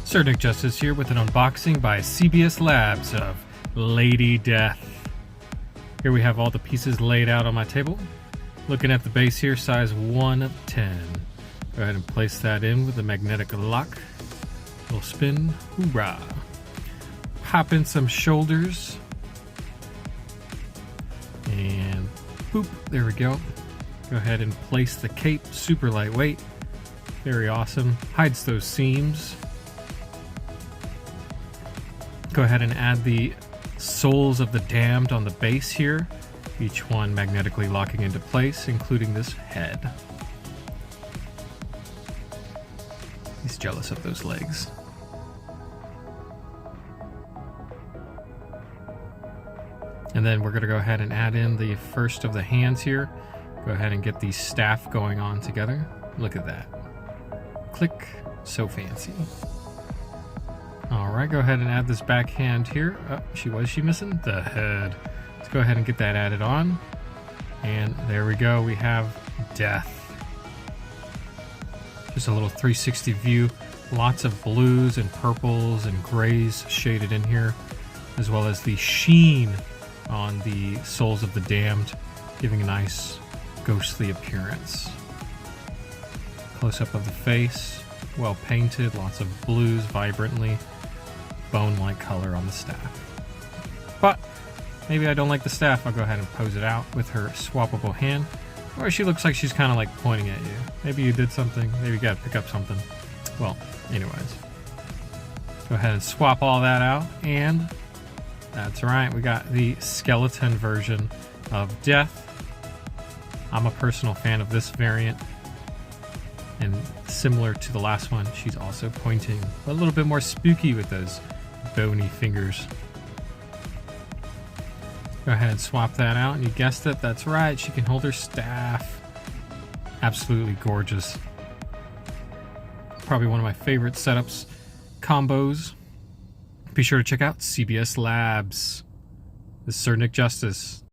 Sir Nick Justice here with an unboxing by CBS Labs of Lady Death. Here we have all the pieces laid out on my table. Looking at the base here, size 1 of 10. Go ahead and place that in with the magnetic lock. Little spin, hoorah. Pop in some shoulders. And boop, there we go. Go ahead and place the cape, super lightweight. Very awesome. Hides those seams. Go ahead and add the souls of the damned on the base here, each one magnetically locking into place, including this head. He's jealous of those legs. And then we're going to go ahead and add in the first of the hands here. Go ahead and get the staff going on together. Look at that. Click. So fancy. Alright, go ahead and add this back hand here. Oh, was she missing? The head. Let's go ahead and get that added on. And there we go. We have Death. Just a little 360 view. Lots of blues and purples and grays shaded in here, as well as the sheen on the souls of the damned, giving a nice ghostly appearance. Close-up of the face, well painted, lots of blues vibrantly, bone-like color on the staff. But maybe I don't like the staff. I'll go ahead and pose it out with her swappable hand. Or she looks like she's kind of like pointing at you. Maybe you did something. Maybe you got to pick up something. Well, anyways. Go ahead and swap all that out. And that's right. We got the skeleton version of Death. I'm a personal fan of this variant. And similar to the last one, she's also pointing, but a little bit more spooky with those bony fingers. Go ahead and swap that out, and you guessed it, that's right, she can hold her staff. Absolutely gorgeous. Probably one of my favorite setups, combos. Be sure to check out CBS Labs. This is Sir Nick Justice.